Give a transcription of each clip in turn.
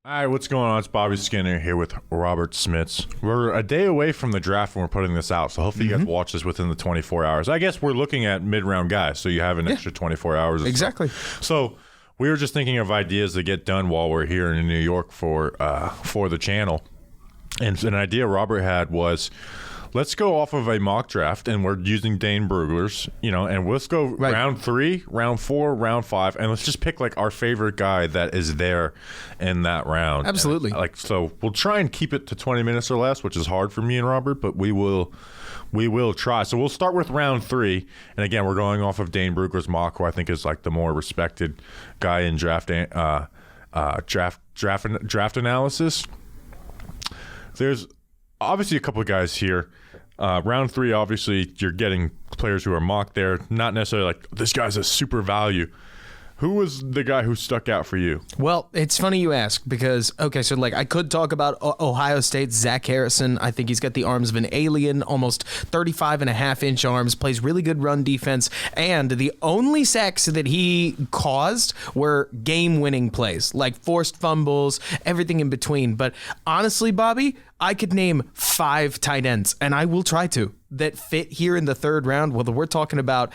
Hi, what's going on? It's Bobby Skinner here with Robert Schmitz. We're a day away from the draft when we're putting this out, so hopefully you guys watch this within the 24 hours. I guess we're looking at mid-round guys, so you have an extra 24 hours. Exactly. So we were just thinking of ideas to get done while we're here in New York for the channel. And an idea Robert had was, let's go off of a mock draft, and we're using Dane Brugler's, and let's go round 3, round 4, round 5, and let's just pick like our favorite guy that is there in that round. Absolutely. And, so we'll try and keep it to 20 minutes or less, which is hard for me and Robert, but we will try. So we'll start with round 3, and again, we're going off of Dane Brugler's mock, who I think is like the more respected guy in draft analysis. There's obviously a couple of guys here. Round 3, obviously, you're getting players who are mocked there. Not necessarily like, this guy's a super value. Who was the guy who stuck out for you? Well, it's funny you ask because, so I could talk about Ohio State's Zach Harrison. I think he's got the arms of an alien, almost 35.5-inch arms, plays really good run defense, and the only sacks that he caused were game-winning plays, like forced fumbles, everything in between. But honestly, Bobby, I could name 5 tight ends, and I will try to, that fit here in the third round, whether we're talking about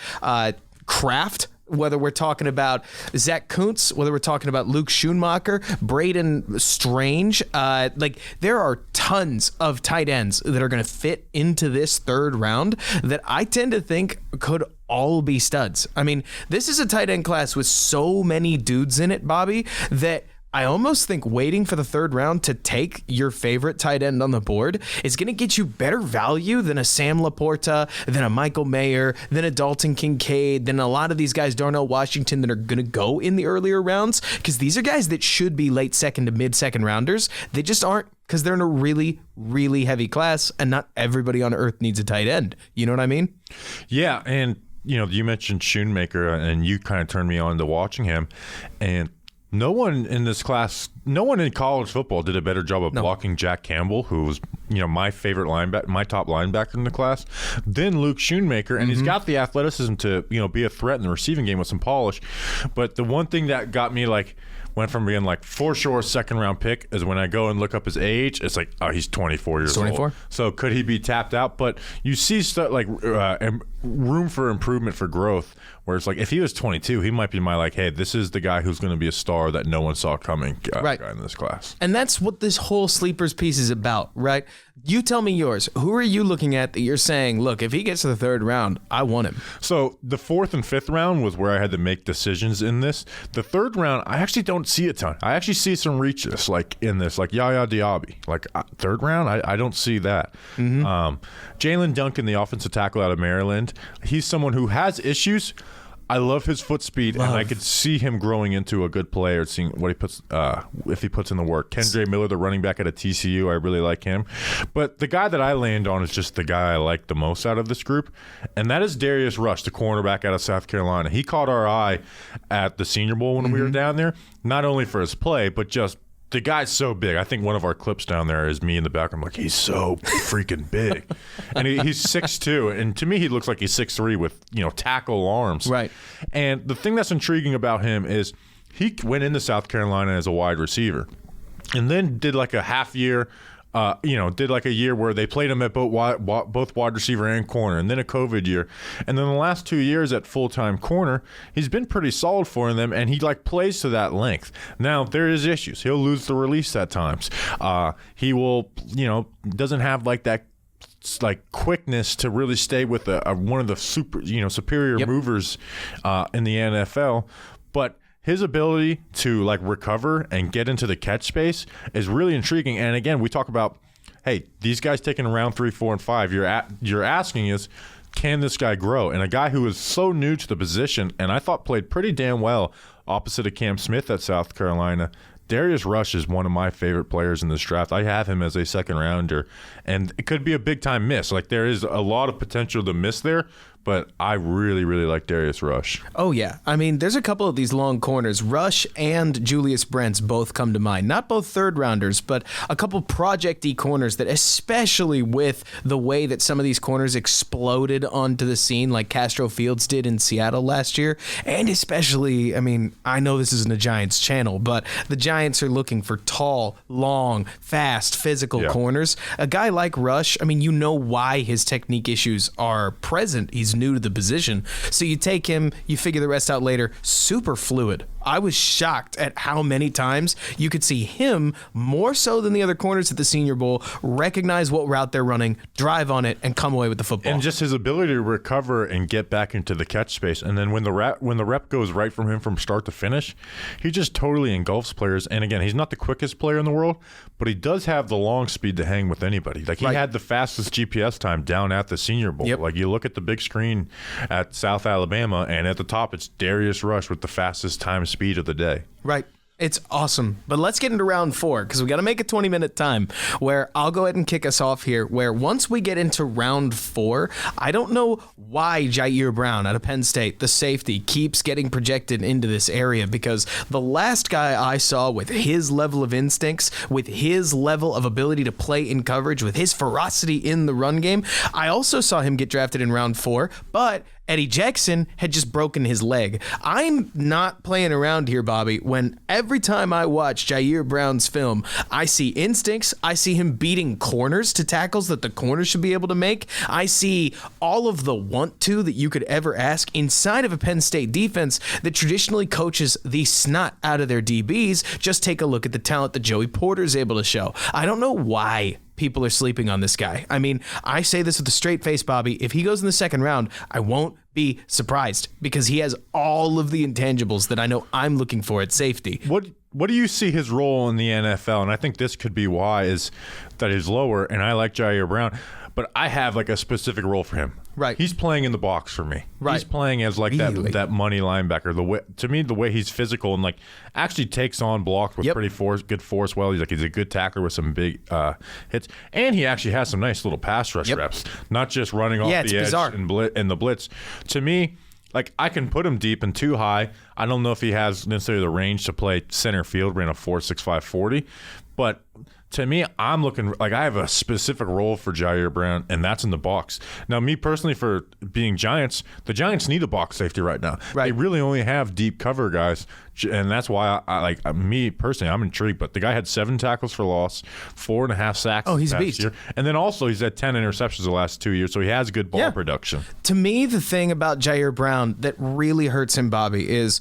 Kraft, whether we're talking about Zach Kuntz, whether we're talking about Luke Schoonmaker, Braden Strange. There are tons of tight ends that are going to fit into this third round that I tend to think could all be studs. I mean, this is a tight end class with so many dudes in it, Bobby, that I almost think waiting for the third round to take your favorite tight end on the board is going to get you better value than a Sam Laporta, than a Michael Mayer, than a Dalton Kincaid, than a lot of these guys, Darnell Washington, that are going to go in the earlier rounds, because these are guys that should be late second to mid second rounders. They just aren't, because they're in a really, really heavy class, and not everybody on earth needs a tight end. You know what I mean? Yeah, and you mentioned Schoonmaker, and you kind of turned me on to watching him, and no one in this class, no one in college football did a better job of blocking Jack Campbell, who was, my favorite linebacker, my top linebacker in the class, than Luke Schoonmaker. And he's got the athleticism to, be a threat in the receiving game with some polish. But the one thing that got me went from being for sure second round pick is when I go and look up his age, it's he's 24 years old. So could he be tapped out? But you see stuff room for improvement for growth, where it's if he was 22, he might be my hey, this is the guy who's going to be a star that no one saw coming guy in this class. And that's what this whole sleepers piece is about, right? You tell me yours. Who are you looking at that you're saying, look, if he gets to the third round, I want him? So the 4th and 5th round was where I had to make decisions in this. The third round, I actually don't see a ton. I actually see some reaches in this, Yaya Diaby. Third round, I don't see that. Jalen Duncan, the offensive tackle out of Maryland, he's someone who has issues. I love his foot speed, and I could see him growing into a good player, seeing what he puts, if he puts in the work. Kendre Miller, the running back out of TCU, I really like him. But the guy that I land on is just the guy I like the most out of this group, and that is Darius Rush, the cornerback out of South Carolina. He caught our eye at the Senior Bowl when we were down there, not only for his play, but just the guy's so big. I think one of our clips down there is me in the back. I'm he's so freaking big. And he's 6'2", and to me he looks like he's 6'3" with, tackle arms. Right. And the thing that's intriguing about him is he went into South Carolina as a wide receiver and then did a half year, did a year where they played him at both wide receiver and corner, and then a COVID year. And then the last 2 years at full-time corner, he's been pretty solid for them, and he plays to that length. Now, there is issues. He'll lose the release at times. He will, doesn't have that quickness to really stay with one of the superior movers in the NFL. But his ability to recover and get into the catch space is really intriguing. And again, we talk about, hey, these guys taking round 3, 4, and 5. You're asking is, can this guy grow? And a guy who is so new to the position, and I thought played pretty damn well opposite of Cam Smith at South Carolina, Darius Rush is one of my favorite players in this draft. I have him as a second rounder, and it could be a big time miss. There is a lot of potential to miss there, but I really, really like Darius Rush. Oh, yeah. I mean, there's a couple of these long corners. Rush and Julius Brents both come to mind. Not both third rounders, but a couple project-y corners that, especially with the way that some of these corners exploded onto the scene like Castro Fields did in Seattle last year, and especially, I mean, I know this isn't a Giants channel, but the Giants are looking for tall, long, fast, physical corners. A guy like Rush, I mean, you know why his technique issues are present. He's new to the position. So you take him, you figure the rest out later. Super fluid. I was shocked at how many times you could see him, more so than the other corners at the Senior Bowl, recognize what route they're running, drive on it, and come away with the football. And just his ability to recover and get back into the catch space. And then when the rep goes right from him from start to finish, he just totally engulfs players. And again, he's not the quickest player in the world, but he does have the long speed to hang with anybody. Like he had the fastest GPS time down at the Senior Bowl. Like you look at the big screen at South Alabama, and at the top it's Darius Rush with the fastest time speed of the day. Right. It's awesome. But let's get into round 4 because we got to make a 20-minute time where I'll go ahead and kick us off here, where once we get into round 4, I don't know why Jair Brown out of Penn State, the safety, keeps getting projected into this area, because the last guy I saw with his level of instincts, with his level of ability to play in coverage, with his ferocity in the run game, I also saw him get drafted in round 4, but Eddie Jackson had just broken his leg. I'm not playing around here, Bobby, when every time I watch Jair Brown's film, I see instincts, I see him beating corners to tackles that the corners should be able to make, I see all of the want to that you could ever ask inside of a Penn State defense that traditionally coaches the snot out of their DBs. Just take a look at the talent that Joey Porter's able to show. I don't know why people are sleeping on this guy. I mean, I say this with a straight face, Bobby. If he goes in the second round, I won't be surprised, because he has all of the intangibles that I know I'm looking for at safety. What do you see his role in the NFL? And I think this could be why is that he's lower, and I like Jair Brown, but I have like a specific role for him. Right. He's playing in the box for me. Right. He's playing as like that money linebacker. To me, the way he's physical and like actually takes on blocks with pretty good force. Well, he's a good tackler with some big hits, and he actually has some nice little pass rush reps, not just running off the edge and the blitz. To me, like I can put him deep and too high. I don't know if he has necessarily the range to play center field, ran a 4.65 40, but to me, I'm looking like I have a specific role for Jair Brown, and that's in the box. Now, me personally, for being Giants, the Giants need a box safety right now. Right. They really only have deep cover guys, and that's why I like me personally. I'm intrigued. But the guy had 7 tackles for loss, 4.5 sacks. Oh, he's a beast. Year. And then also he's had 10 interceptions the last 2 years, so he has good ball production. To me, the thing about Jair Brown that really hurts him, Bobby, is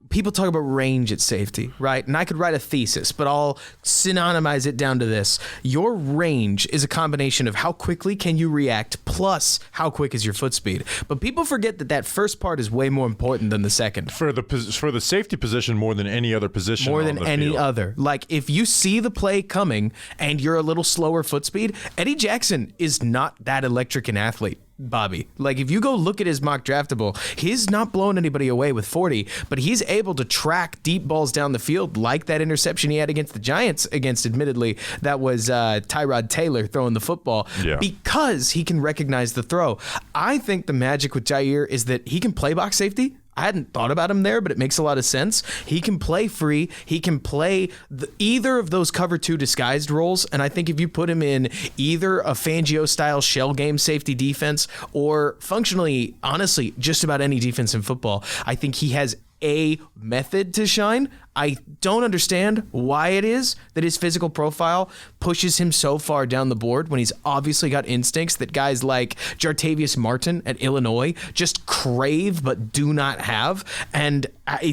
people talk about range at safety, right? And I could write a thesis, but I'll synonymize it down to this. Your range is a combination of how quickly can you react plus how quick is your foot speed. But people forget that first part is way more important than the second. For the safety position more than any other position. More than any other. Like if you see the play coming and you're a little slower foot speed, Eddie Jackson is not that electric an athlete, Bobby. Like if you go look at his mock draftable, he's not blowing anybody away with 40, but he's able to track deep balls down the field like that interception he had against the Giants, admittedly, that was Tyrod Taylor throwing the football, because he can recognize the throw. I think the magic with Jair is that he can play box safety. I hadn't thought about him there, but it makes a lot of sense. He can play free. He can play either of those cover 2 disguised roles. And I think if you put him in either a Fangio-style shell game safety defense or functionally, honestly, just about any defense in football, I think he has a method to shine. I don't understand why it is that his physical profile pushes him so far down the board when he's obviously got instincts that guys like Jartavius Martin at Illinois just crave but do not have. And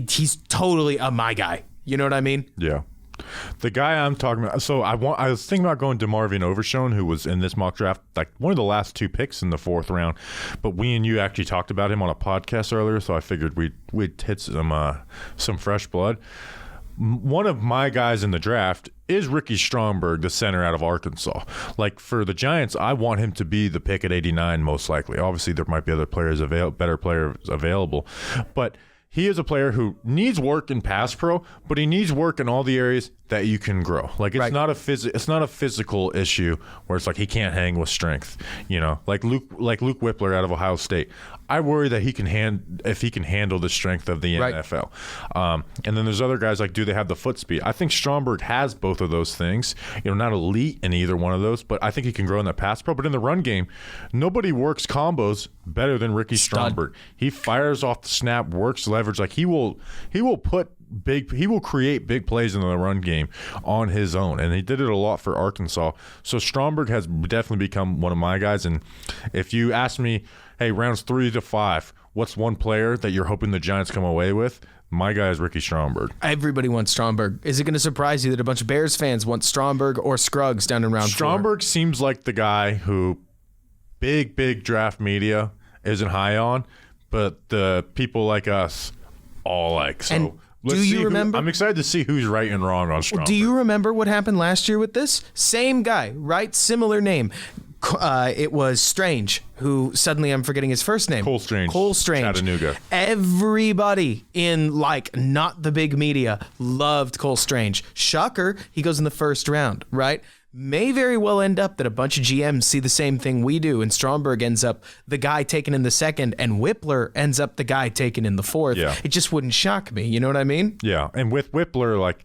he's totally my guy. You know what I mean? Yeah. The guy I'm talking about, so I was thinking about going to Marvin Overshone, who was in this mock draft, like one of the last 2 picks in the 4th round. But we and you actually talked about him on a podcast earlier, so I figured we'd hit some fresh blood. One of my guys in the draft is Ricky Stromberg, the center out of Arkansas. Like for the Giants, I want him to be the pick at 89 most likely. Obviously, there might be other players better players available, but he is a player who needs work in pass pro, but he needs work in all the areas that you can grow. Like it's not a physical issue where it's like he can't hang with strength. Like Luke Whippler out of Ohio State. I worry that he can handle the strength of the NFL. And then there's other guys like, do they have the foot speed? I think Stromberg has both of those things. Not elite in either one of those, but I think he can grow in that pass pro. But in the run game, nobody works combos better than Ricky Stromberg. He fires off the snap, works leverage. Like he will create big plays in the run game on his own, and he did it a lot for Arkansas. So Stromberg has definitely become one of my guys. And if you ask me, hey, rounds 3 to 5, what's one player that you're hoping the Giants come away with? My guy is Ricky Stromberg. Everybody wants Stromberg. Is it going to surprise you that a bunch of Bears fans want Stromberg or Scruggs down in round 4? Stromberg seems like the guy who big draft media isn't high on, but the people like us all like. So. And do you remember? I'm excited to see who's right and wrong on Stromberg. Do you remember what happened last year with this? Same guy, right? Similar name. It was Strange, who suddenly I'm forgetting his first name. Cole Strange. Chattanooga. Everybody in not the big media loved Cole Strange. Shocker, he goes in the first round, right? May very well end up that a bunch of GMs see the same thing we do, and Stromberg ends up the guy taken in the second, and Whippler ends up the guy taken in the fourth. Yeah. It just wouldn't shock me. You know what I mean? Yeah, and with Whippler,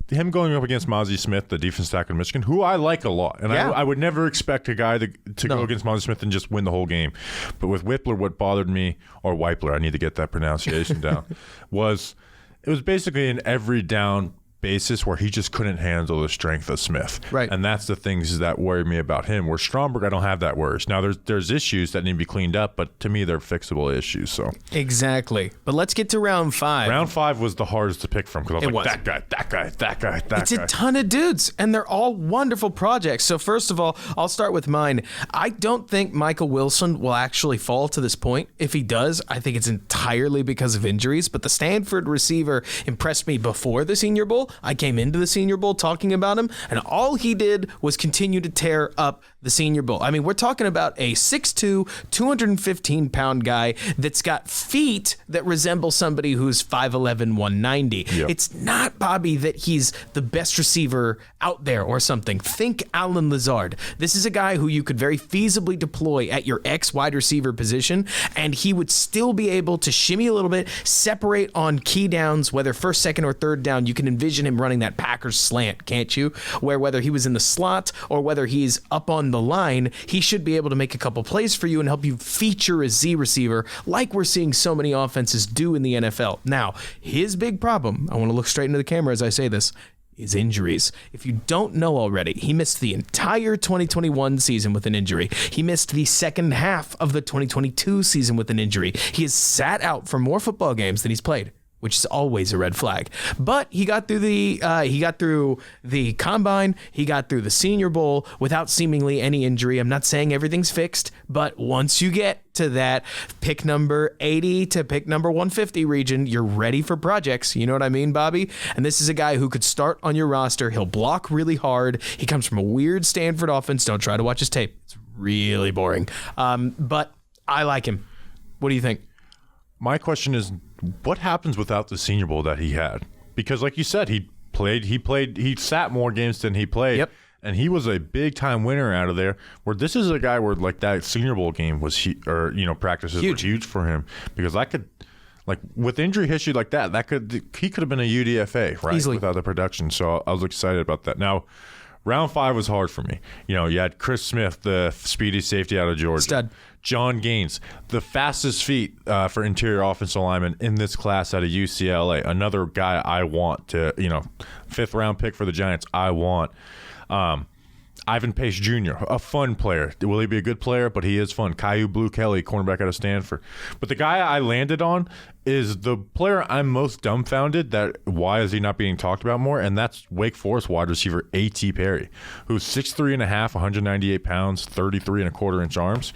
him going up against Mozzie Smith, the defense tackle in Michigan, who I like a lot. And I would never expect a guy to go against Mozzie Smith and just win the whole game. But with Whippler, what bothered me, or Whippler, I need to get that pronunciation down, it was basically an every down basis where he just couldn't handle the strength of Smith. Right. And that's the things that worry me about him. Where Stromberg, I don't have that worries. Now, there's issues that need to be cleaned up, but to me, they're fixable issues. So Exactly. But let's get to round 5. Round 5 was the hardest to pick from because I was that guy. It's a ton of dudes, and they're all wonderful projects. So first of all, I'll start with mine. I don't think Michael Wilson will actually fall to this point. If he does, I think it's entirely because of injuries. But the Stanford receiver impressed me before the Senior Bowl. I came into the Senior Bowl talking about him, and all he did was continue to tear up the Senior Bowl. I mean, we're talking about a 6'2", 215-pound guy that's got feet that resemble somebody who's 5'11", 190. Yep. It's not, Bobby, that he's the best receiver out there or something. Think Alan Lazard. This is a guy who you could very feasibly deploy at your X wide receiver position, and he would still be able to shimmy a little bit, separate on key downs, whether first, second, or third down. You can envision him running that Packers slant, can't you? Where whether he was in the slot or whether he's up on the line, he should be able to make a couple plays for you and help you feature a Z receiver like we're seeing so many offenses do in the NFL. Now, his big problem, I want to look straight into the camera as I say this, is injuries. If you don't know already, he missed the entire 2021 season with an injury. He missed the second half of the 2022 season with an injury. He has sat out for more football games than he's played, which is always a red flag. But he got through the combine, he got through the Senior Bowl without seemingly any injury. I'm not saying everything's fixed, but once you get to that pick number 80 to pick number 150 region, you're ready for projects. You know what I mean, Bobby? And this is a guy who could start on your roster. He'll block really hard. He comes from a weird Stanford offense. Don't try to watch his tape. It's really boring. But I like him. What do you think? My question is, what happens without the Senior Bowl that he had? Because like you said, he sat more games than he played. Yep. And he was a big time winner out of there. Where this is a guy where like that Senior Bowl game was practices were huge for him, because I could, like, with injury history like that he could have been a UDFA, right? Easily. Without the production. So I was excited about that. Now, round 5 was hard for me. You had Chris Smith, the speedy safety out of Georgia. Stud. John Gaines, the fastest feet for interior offensive lineman in this class out of UCLA. Another guy I want to, 5th round pick for the Giants. I want. Ivan Pace Jr., a fun player. Will he be a good player? But he is fun. Caillou Blue Kelly, cornerback out of Stanford. But the guy I landed on is the player I'm most dumbfounded that why is he not being talked about more, and that's Wake Forest wide receiver A.T. Perry, who's 6'3.5", 198 pounds, 33.25-inch arms.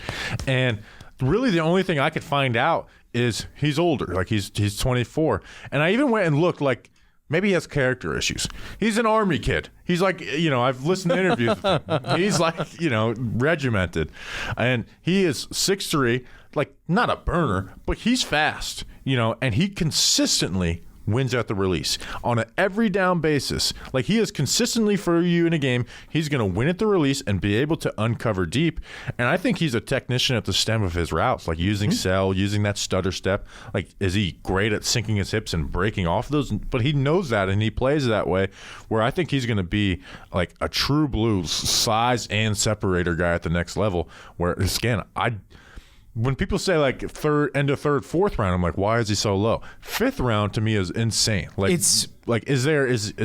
And really the only thing I could find out is he's older. Like he's 24. And I even went and looked, like, maybe he has character issues. He's an Army kid. He's like, I've listened to interviews with him. He's like, regimented. And he is 6'3", like not a burner, but he's fast, and he consistently wins at the release on an every down basis. Like, he is consistently for you in a game. He's going to win at the release and be able to uncover deep. And I think he's a technician at the stem of his routes, like using sell, using that stutter step. Like, is he great at sinking his hips and breaking off those? But he knows that, and he plays that way, where I think he's going to be like a true blue size and separator guy at the next level, where, again, when people say like end of third, fourth round, I'm like, why is he so low? Fifth round to me is insane. Like, is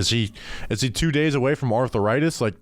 he 2 days away from arthritis? Like,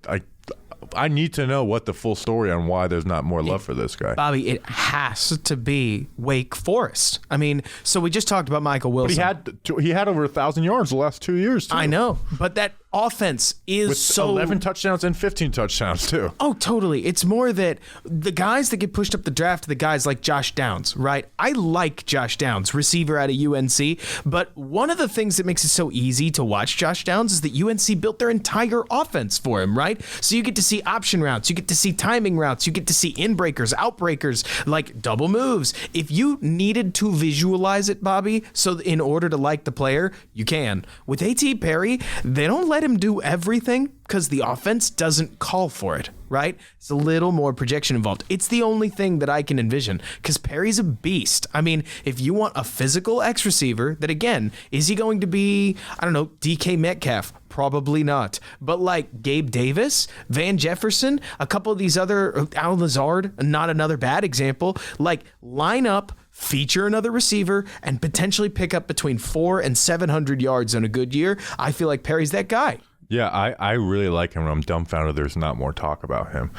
I need to know what the full story on why there's not more love for this guy. Bobby, it has to be Wake Forest. I mean, so we just talked about Michael Wilson. But he had over 1,000 yards the last 2 years, too. I know, but that offense is with so 11 touchdowns and 15 touchdowns too. Oh, totally. It's more that the guys that get pushed up the draft are the guys like Josh Downs, right? I like Josh Downs, receiver out of UNC, but one of the things that makes it so easy to watch Josh Downs is that UNC built their entire offense for him, right? So you get to see option routes, you get to see timing routes, you get to see in-breakers, out-breakers, like double moves. If you needed to visualize it, Bobby, so in order to like the player, you can. With A.T. Perry, they don't let him do everything because the offense doesn't call for it, right? It's a little more projection involved. It's the only thing that I can envision because Perry's a beast. I mean, if you want a physical X receiver, that again, is he going to be, I don't know, DK Metcalf? Probably not. But like Gabe Davis, Van Jefferson, a couple of these other, Al Lazard, not another bad example, like line up, feature another receiver, and potentially pick up between 400 and 700 yards on a good year. I feel like Perry's that guy. Yeah, I really like him. I'm dumbfounded there's not more talk about him.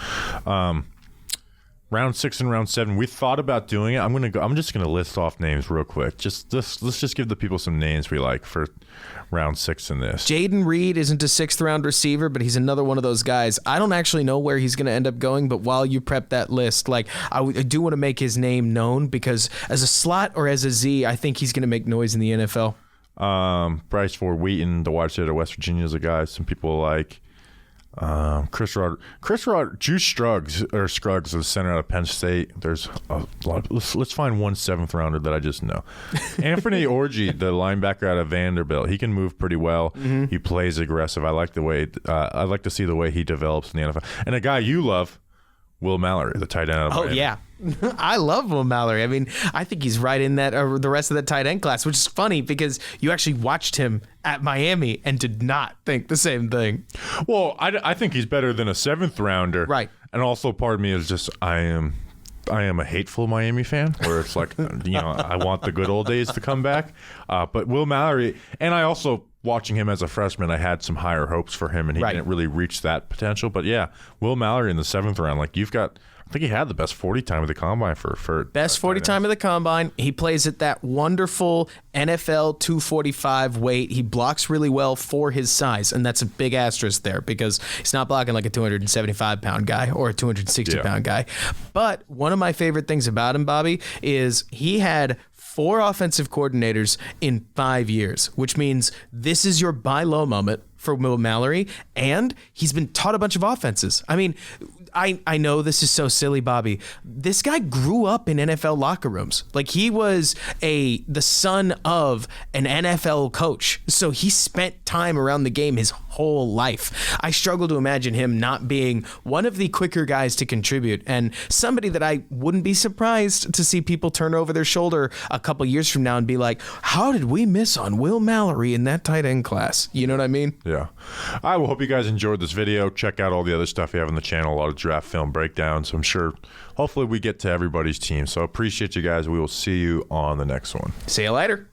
Round 6 and round 7, we thought about doing it. I'm just gonna list off names real quick. Let's just give the people some names we like for round 6 in this. Jaden Reed isn't a 6th round receiver, but he's another one of those guys. I don't actually know where he's going to end up going, but while you prep that list, like I do want to make his name known because as a slot or as a Z, I think he's going to make noise in the NFL. Bryce Ford Wheaton, the wide receiver of West Virginia, is a guy some people like. Chris Rod, Juice Scruggs, the center out of Penn State. There's a lot. Let's find one 7th rounder that I just know. Anthony Orji, the linebacker out of Vanderbilt. He can move pretty well. Mm-hmm. He plays aggressive. I like the way. I like to see the way he develops in the NFL. And a guy you love, Will Mallory, the tight end. Oh yeah. I love Will Mallory. I mean, I think he's right in that the rest of that tight end class, which is funny because you actually watched him at Miami and did not think the same thing. Well, I think he's better than a 7th rounder. Right. And also part of me is just I am a hateful Miami fan where it's like, I want the good old days to come back. But Will Mallory, and I also, watching him as a freshman, I had some higher hopes for him, and he didn't really reach that potential. But yeah, Will Mallory in the 7th round, like I think he had the best 40 time of the combine for best 40 time of the combine. He plays at that wonderful NFL 245 weight. He blocks really well for his size, and that's a big asterisk there because he's not blocking like a 275 pound guy or a 260 pound guy. But one of my favorite things about him, Bobby, is he had 4 offensive coordinators in 5 years, which means this is your buy low moment for Will Mallory, and he's been taught a bunch of offenses. I mean, I know this is so silly, Bobby. This guy grew up in NFL locker rooms. Like he was the son of an NFL coach. So he spent time around the game his whole life. I struggle to imagine him not being one of the quicker guys to contribute and somebody that I wouldn't be surprised to see people turn over their shoulder a couple years from now and be like, how did we miss on Will Mallory in that tight end class? You know what I mean? Yeah. I hope you guys enjoyed this video. Check out all the other stuff we have on the channel, a lot of draft film breakdowns. I'm sure hopefully we get to everybody's team. So appreciate you guys. We will see you on the next one. See you later.